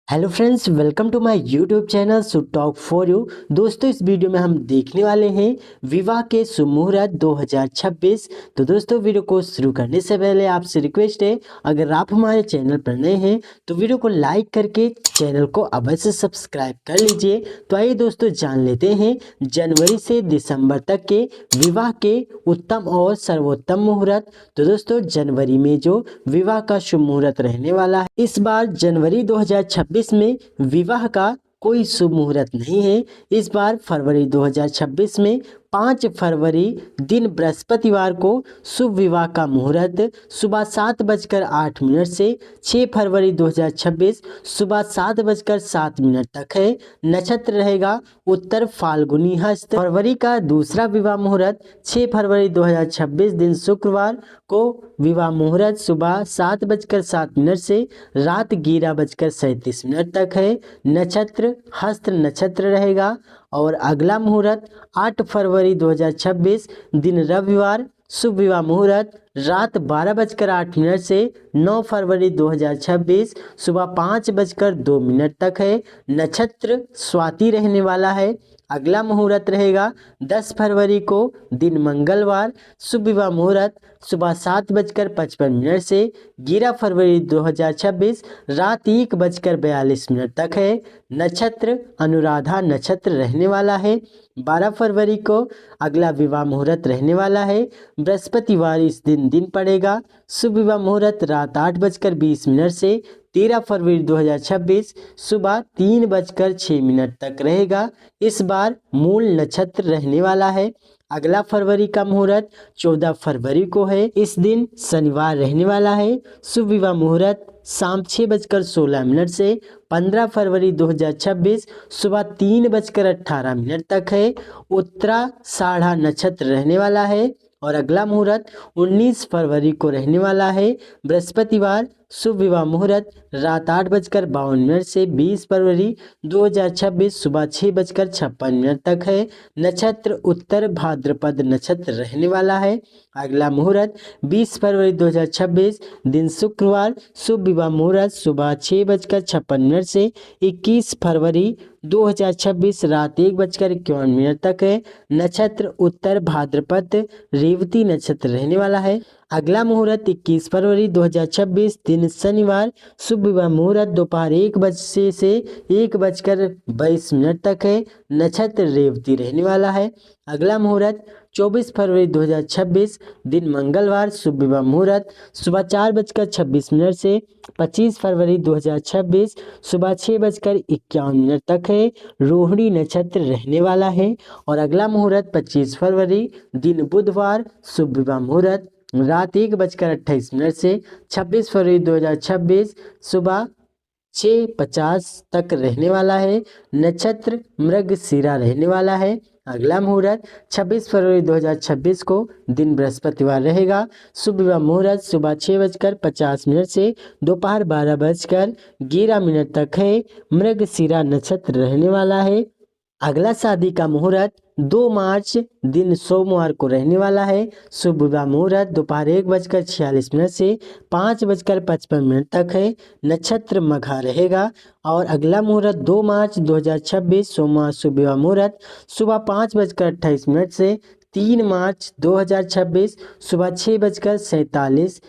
Hello friends, welcome to my YouTube channel so talk for you. दोस्तों, इस video में हम देखने वाले हैं विवाह के शुभ मुहूर्त 2026। तो दोस्तों, वीडियो को शुरू करने से पहले आपसे रिक्वेस्ट है, अगर आप हमारे चैनल पर नए हैं तो वीडियो को लाइक करके चैनल को अवश्य सब्सक्राइब कर लीजिए। तो आइए दोस्तों, जान लेते हैं जनवरी से दिसंबर तक के विवाह के उत्तम और सर्वोत्तम मुहूर्त। तो दोस्तों, जनवरी में जो विवाह का शुभ मुहूर्त रहने वाला है, इस बार जनवरी 2026 में विवाह का कोई शुभ मुहूर्त नहीं है। इस बार फरवरी 2026 में 5 फरवरी दिन बृहस्पतिवार को शुभ विवाह का मुहूर्त सुबह 7:08 से 6 फरवरी 2026 सुबह 7:07 तक है। नक्षत्र रहेगा उत्तर फाल्गुनी हस्त। फरवरी का दूसरा विवाह मुहूर्त 6 फरवरी 2026 दिन शुक्रवार को विवाह मुहूर्त सुबह 7:07 से रात 11:37 तक है। नक्षत्र हस्त नक्षत्र रहेगा। और अगला मुहूर्त 8 फरवरी 2026 दिन रविवार शुभ विवाह मुहूर्त रात 12:08 से 9 फरवरी 2026 सुबह 5:02 तक है। नक्षत्र स्वाति रहने वाला है। अगला मुहूर्त रहेगा 10 फरवरी को दिन मंगलवार शुभ विवाह मुहूर्त सुबह 7:55 से 11 फरवरी 2026 रात 1:42 तक है। नक्षत्र अनुराधा नक्षत्र रहने वाला है। 12 फरवरी को अगला विवाह मुहूर्त रहने वाला है। बृहस्पतिवार इस दिन पड़ेगा। शुभ विवाह मुहूर्त रात 8:20 से 13 फरवरी 2026 सुबह 3:06 तक रहेगा। इस बार मूल नक्षत्र रहने वाला है। अगला फरवरी का मुहूर्त 14 फरवरी को है। इस दिन शनिवार रहने वाला है। शुभ विवाह मुहूर्त शाम 6:16 से 15 फरवरी 2026 सुबह 3:18 तक है। उत्तराषाढ़ा नक्षत्र रहने वाला है। और अगला मुहूर्त 19 फरवरी को रहने वाला है। बृहस्पतिवार शुभ विवाह मुहूर्त रात 8:52 से 20 फरवरी 2026 सुबह 6:56 तक है। नक्षत्र उत्तर भाद्रपद नक्षत्र रहने वाला है। अगला मुहूर्त 20 फरवरी 2026 दिन शुक्रवार शुभ विवाह मुहूर्त सुबह 6:56 से 21 फरवरी 2026 रात 1:51 तक है। नक्षत्र उत्तर भाद्रपद रेवती नक्षत्र रहने वाला है। अगला मुहूर्त 21 फरवरी 2026 दिन शनिवार शुभ विवाह मुहूर्त दोपहर 1 बजे से 1:22 तक है। नक्षत्र रेवती रहने वाला है। अगला मुहूर्त 24 फरवरी 2026 दिन मंगलवार शुभ विवाह मुहूर्त सुबह 4:26 से 25 फरवरी 2026 सुबह 6:51 तक है। रोहिणी नक्षत्र रहने वाला है। और अगला मुहूर्त 25 फरवरी दिन बुधवार शुभ विवाह मुहूर्त रात 1:28 से 26 फरवरी 2026 सुबह 6:50 तक रहने वाला है। नक्षत्र मृगशिरा रहने वाला है। अगला मुहूर्त 26 फरवरी 2026 को दिन बृहस्पतिवार रहेगा। शुभ विवाह मुहूर्त सुबह 6:50 से दोपहर 12:11 तक है। मृगशिरा नक्षत्र रहने वाला है। अगला शादी का मुहूर्त 2 मार्च दिन सोमवार को रहने वाला है। शुभ विवाह मुहूर्त दोपहर 1:46 से 5:55 तक है। नक्षत्र मघा रहेगा। और अगला मुहूर्त 2 मार्च 2026 सोमवार शुभ विवाह मुहूर्त सुबह 5:28 से 3 मार्च 2026 सुबह 6:47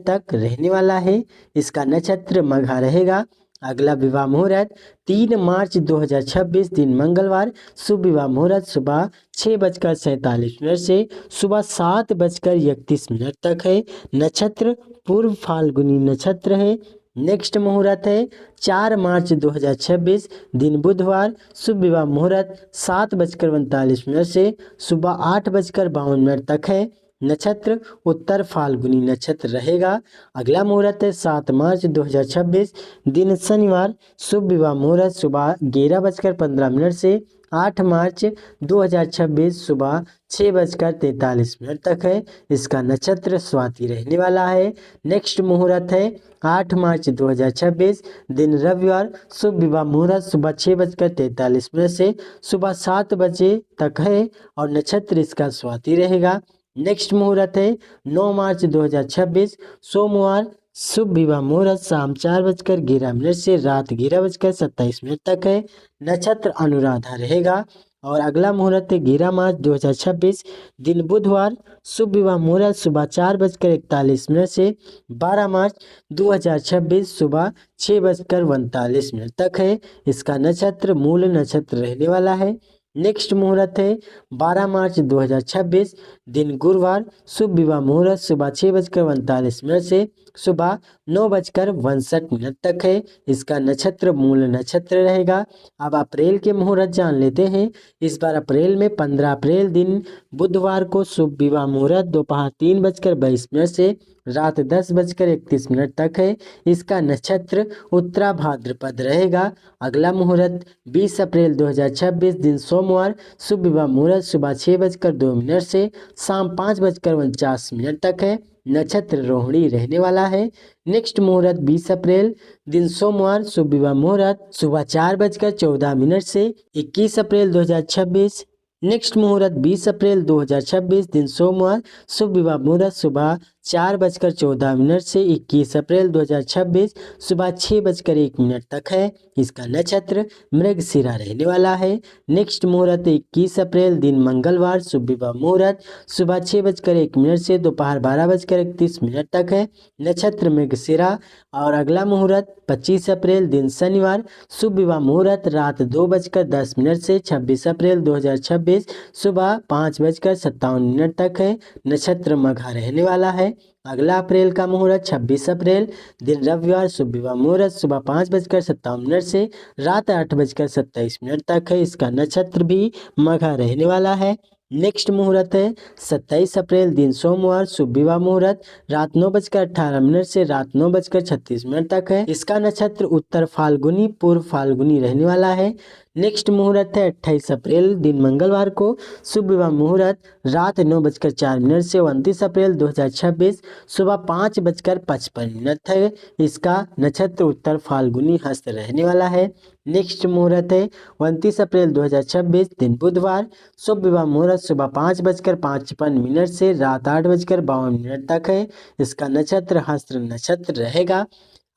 तक रहने वाला है। इसका नक्षत्र मघा रहेगा। अगला विवाह मुहूर्त 3 मार्च 2026 दिन मंगलवार शुभ विवाह मुहूर्त सुबह 6:47 से सुबह 7:31 तक है। नक्षत्र पूर्व फाल्गुनी नक्षत्र है। नेक्स्ट मुहूर्त है 4 मार्च 2026 दिन बुधवार शुभ विवाह मुहूर्त 7:45 से सुबह 8:52 तक है। नक्षत्र उत्तर फाल्गुनी नक्षत्र रहेगा। अगला मुहूर्त है 7 मार्च 2026 दिन शनिवार शुभ विवाह मुहूर्त सुबह 11:15 से 8 मार्च 2026 सुबह 6:43 तक है। इसका नक्षत्र स्वाति रहने वाला है। नेक्स्ट मुहूर्त है 8 मार्च 2026 दिन रविवार शुभ विवाह मुहूर्त सुबह 6:43 से सुबह 7 बजे तक है। और नक्षत्र इसका स्वाति रहेगा। नेक्स्ट मुहूर्त है 9 मार्च 2026 सोमवार शुभ विवाह मुहूर्त शाम 4:11 से रात 11:27 तक है। नक्षत्र अनुराधा रहेगा। और अगला मुहूर्त है 11 मार्च 2026 दिन बुधवार। शुभ विवाह मुहूर्त सुबह 4:41 से 12 मार्च 2026 सुबह 6:42 तक है। इसका नक्षत्र मूल नक्षत्र रहने वाला है। नेक्स्ट मुहूर्त है 12 मार्च 2026 दिन गुरुवार। शुभ विवाह मुहूर्त सुबह 6:45 से सुबह 9:62 तक है। इसका नक्षत्र मूल नक्षत्र रहेगा। अब अप्रैल के मुहूर्त जान लेते हैं। इस बार अप्रैल में 15 अप्रैल दिन बुधवार को शुभ विवाह मुहूर्त दोपहर 3:22 से रात 10:31 तक है। इसका नक्षत्र उत्तरा भाद्रपद रहेगा। अगला मुहूर्त 20 अप्रैल 2026 दिन सोमवार। शुभ विवाह मुहूर्त सुबह 6:02 से शाम 5:49 तक है। नक्षत्र रोहिणी रहने वाला है। नेक्स्ट मुहूर्त 20 अप्रैल दिन सोमवार। शुभ विवाह मुहूर्त सुबह 4:14 से 21 अप्रैल 2026। नेक्स्ट मुहूर्त 20 अप्रैल 2026 दिन सोमवार। शुभ विवाह मुहूर्त सुबह 4:14 से 21 अप्रैल 2026 सुबह 6:01 तक है। इसका नक्षत्र मृगशिरा रहने वाला है। नेक्स्ट मुहूर्त 21 अप्रैल दिन मंगलवार। शुभ विवाह मुहूर्त सुबह 6:01 से दोपहर 12:31 तक है। नक्षत्र मृगशिरा। और अगला मुहूर्त 25 अप्रैल दिन शनिवार। शुभ विवाह मुहूर्त रात 2:10 से 26 अप्रैल 2026 सुबह 5:57 तक है। नक्षत्र मघा रहने वाला है। अगला अप्रैल का मुहूर्त 26 अप्रैल दिन रविवार। शुभ विवाह मुहूर्त सुबह 5:57 से रात 8:27 तक है। इसका नक्षत्र भी मघा रहने वाला है। नेक्स्ट मुहूर्त है 27 अप्रैल दिन सोमवार। शुभ विवाह मुहूर्त रात 9:18 से रात 9:36 तक है। इसका नक्षत्र उत्तर फाल्गुनी पूर्व फाल्गुनी रहने वाला है। नेक्स्ट मुहूर्त है 28 अप्रैल दिन मंगलवार को। शुभ विवाह मुहूर्त रात 9:04 से 29 अप्रैल 2026 सुबह 5:55 है। इसका नक्षत्र उत्तर फाल्गुनी हस्त रहने वाला है। नेक्स्ट मुहूर्त है 29 अप्रैल 2026 दिन बुधवार। शुभ विवाह मुहूर्त सुबह 5:55 से रात 8:52 तक है। इसका नक्षत्र हस्त नक्षत्र रहेगा।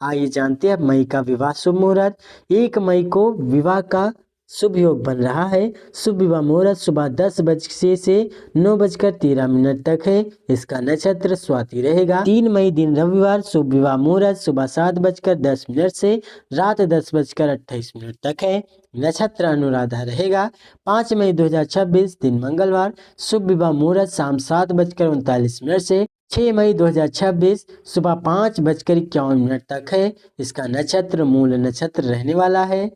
आइए जानते हैं मई का विवाह शुभ मुहूर्त। 1 मई को विवाह का शुभ योग बन रहा है। शुभ विवाह मुहूर्त सुबह 10:00 से 9:13 तक है। इसका नक्षत्र स्वाति रहेगा। 3 मई दिन रविवार। शुभ विवाह मुहूर्त सुबह 7:10 से रात 10:28 तक है। नक्षत्र अनुराधा रहेगा। 5 मई 2026 दिन मंगलवार। शुभ विवाह मुहूर्त शाम 7:39 से 6 मई 2026 सुबह 5:51 तक है। इसका नक्षत्र मूल नक्षत्र रहने वाला है।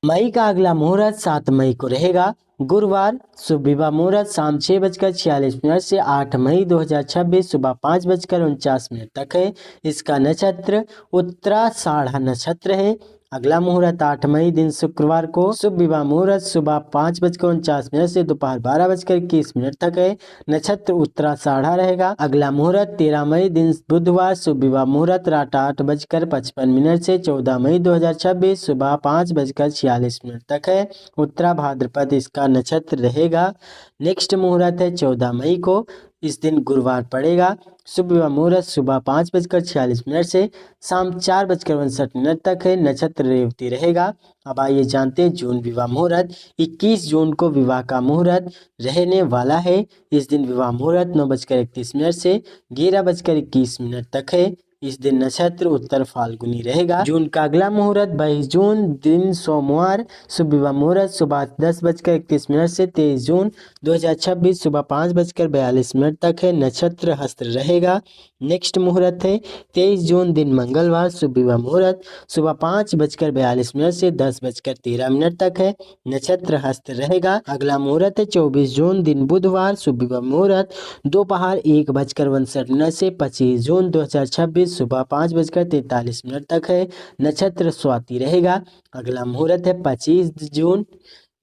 मई का अगला मुहूर्त 7 मई को रहेगा गुरुवार। शुभ विवाह मुहूर्त शाम 6:46 से 8 मई 2026 सुबह 5:49 तक है। इसका नक्षत्र उत्तराषाढ़ नक्षत्र है। अगला मुहूर्त 8 मई दिन शुक्रवार को। शुभ विवाह मुहूर्त सुबह 5:49 से दोपहर 12:21 तक है। नक्षत्र उत्तराषाढ़ रहेगा। अगला मुहूर्त 13 मई दिन बुधवार। शुभ विवाह मुहूर्त रात 8:55 से 14 मई 2026 सुबह 5:46 तक है। उत्तरा भाद्रपद इसका नक्षत्र रहेगा। नेक्स्ट मुहूर्त है 14 मई को। इस दिन गुरुवार पड़ेगा। शुभ विवाह मुहूर्त सुबह 5:46 से शाम 4:62 तक है। नक्षत्र रेवती रहेगा। अब आइए जानते हैं जून विवाह मुहूर्त। 21 जून को विवाह का मुहूर्त रहने वाला है। इस दिन विवाह मुहूर्त 9:31 से 11:21 तक है। इस दिन नक्षत्र उत्तर फाल्गुनी रहेगा। जून का अगला मुहूर्त 22 जून दिन सोमवार। शुभ विवाह मुहूर्त सुबह 10:31 से 23 जून 2026 सुबह 5:42 तक है। नक्षत्र हस्त रहेगा। नेक्स्ट मुहूर्त है 23 जून दिन मंगलवार। शुभ विवाह मुहूर्त सुबह 5:42 से 10:13 तक है। नक्षत्र हस्त रहेगा। अगला मुहूर्त है 24 जून दिन बुधवार। शुभ विवाह मुहूर्त दोपहर 1:59 से 25 जून 2026 सुबह 5:43 तक है। नक्षत्र स्वाति रहेगा। अगला मुहूर्त है 25 जून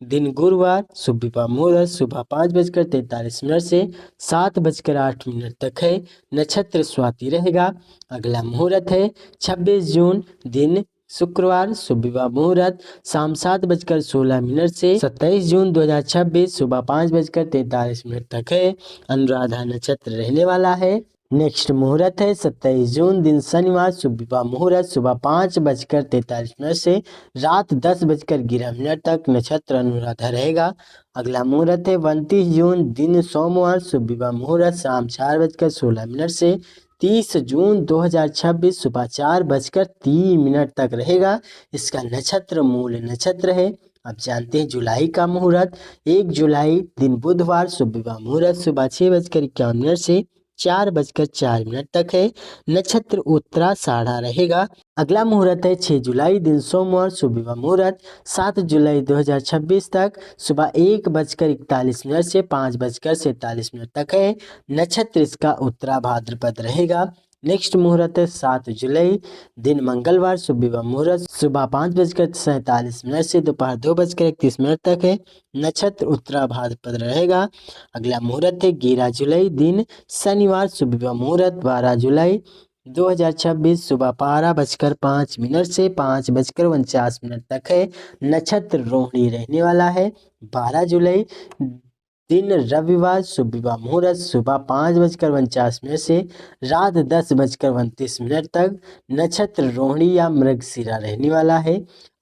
दिन गुरुवार। शुभ विवाह मुहूर्त सुबह 5:43 से 7:08 तक है। नक्षत्र स्वाति रहेगा। अगला मुहूर्त है 26 जून दिन शुक्रवार। शुभ विवाह मुहूर्त शाम 7:16 से 27 जून 2026 सुबह 5:43 तक है। अनुराधा नक्षत्र रहने वाला है। नेक्स्ट मुहूर्त है 27 जून दिन शनिवार, शुभ विवाह मुहूर्त सुबह 5:43 से रात 10:11 तक, नक्षत्र अनुराधा रहेगा। अगला मुहूर्त है 29 जून दिन सोमवार, शुभ विवाह मुहूर्त शाम 4:16 से 30 जून 2026 सुबह 4:03 तक रहेगा। इसका नक्षत्र मूल नक्षत्र है। अब जानते हैं जुलाई का मुहूर्त। 1 जुलाई दिन बुधवार, शुभ विवाह मुहूर्त सुबह 6:51 से 4:04 तक है। नक्षत्र उत्तराषाढ़ा रहेगा। अगला मुहूर्त है 6 जुलाई दिन सोमवार, शुभ विवाह मुहूर्त 7 जुलाई 2026 तक सुबह 1:41 से 5:47 तक है। नक्षत्र इसका उत्तरा भाद्रपद रहेगा। नेक्स्ट मुहूर्त है 7 जुलाई दिन मंगलवार, शुभ विवाह मुहूर्त सुबह 5:47 से दोपहर 2:31 तक है। नक्षत्र उत्तरा भाद्रपद रहेगा। अगला मुहूर्त है 11 जुलाई दिन शनिवार, शुभ विवाह मुहूर्त 12 जुलाई 2026 सुबह 12:05 से 5:49 तक है। नक्षत्र रोहिणी रहने वाला है। 12 जुलाई दिन रविवार, शुभ विवाह मुहूर्त सुबह 5:49 से रात 10:32 तक। नक्षत्र रोहिणी या मृगशिरा रहने वाला है।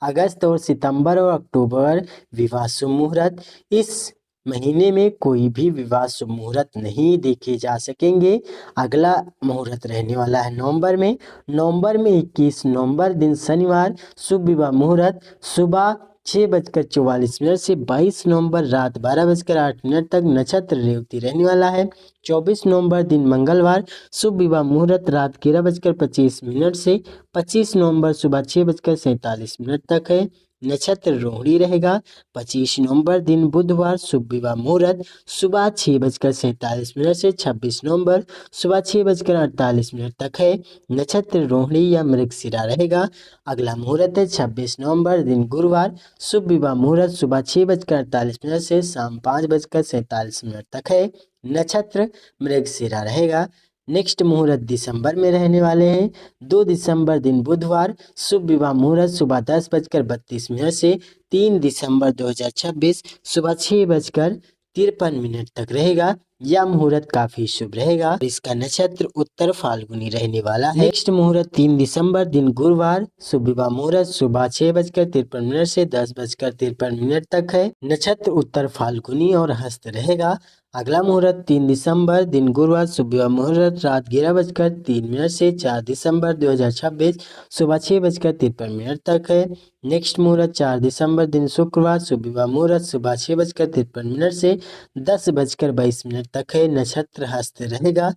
अगस्त और सितंबर और अक्टूबर विवाह शुभ मुहूर्त। इस महीने में कोई भी विवाह शुभ मुहूर्त नहीं देखे जा सकेंगे। अगला मुहूर्त रहने वाला है नवंबर में। नवंबर में 21 नवंबर दिन शनिवार, शुभ विवाह मुहूर्त सुबह 6:44 से 22 नवंबर रात 12:08 तक। नक्षत्र रेवती रहने वाला है। 24 नवंबर दिन मंगलवार, शुभ विवाह मुहूर्त रात 11:25 से 25 नवंबर सुबह 6:47 तक है। नक्षत्र रोहिणी रहेगा। 25 नवंबर दिन बुधवार, शुभ विवाह मुहूर्त सुबह 6:47 से 26 नवंबर सुबह 6:48 तक है। नक्षत्र रोहिणी या मृगशिरा रहेगा। अगला मुहूर्त है 26 नवंबर दिन गुरुवार, शुभ विवाह मुहूर्त सुबह 6:48 से शाम 5:47 तक है। नक्षत्र मृगशिरा रहेगा। नेक्स्ट मुहूर्त दिसंबर में रहने वाले हैं। 2 दिसंबर दिन बुधवार, शुभ विवाह मुहूर्त सुबह 10:32 से 3 दिसंबर 2026 सुबह 6:53 तक रहेगा। यह मुहूर्त काफी शुभ रहेगा। इसका नक्षत्र उत्तर फाल्गुनी रहने वाला है। नेक्स्ट मुहूर्त 3 दिसंबर दिन गुरुवार, शुभ विवाह मुहूर्त सुबह 6:53 से 10:53 तक है। नक्षत्र उत्तर फाल्गुनी और हस्त रहेगा। अगला मुहूर्त 3 दिसंबर दिन गुरुवार, शुभ विवाह मुहूर्त रात 11:03 से 4 दिसंबर 2026 सुबह 6:53 तक है। नेक्स्ट मुहूर्त 4 दिसंबर दिन शुक्रवार, शुभ विवाह मुहूर्त सुबह 6:53 से 10:22 तक है। नक्षत्र हस्त रहेगा।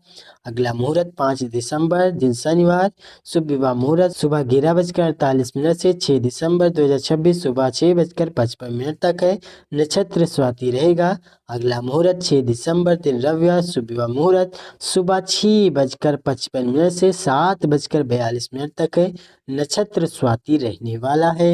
अगला मुहूर्त 5 दिसंबर दिन शनिवार, शुभ विवाह मुहूर्त सुबह 11:48 से 6 दिसंबर 2026 सुबह 6:55 तक है। नक्षत्र स्वाति रहेगा। अगला मुहूर्त 6 दिसंबर दिन रविवार, शुभ विवाह मुहूर्त सुबह 6:55 से 7:42 तक है। नक्षत्र स्वाति रहने वाला है।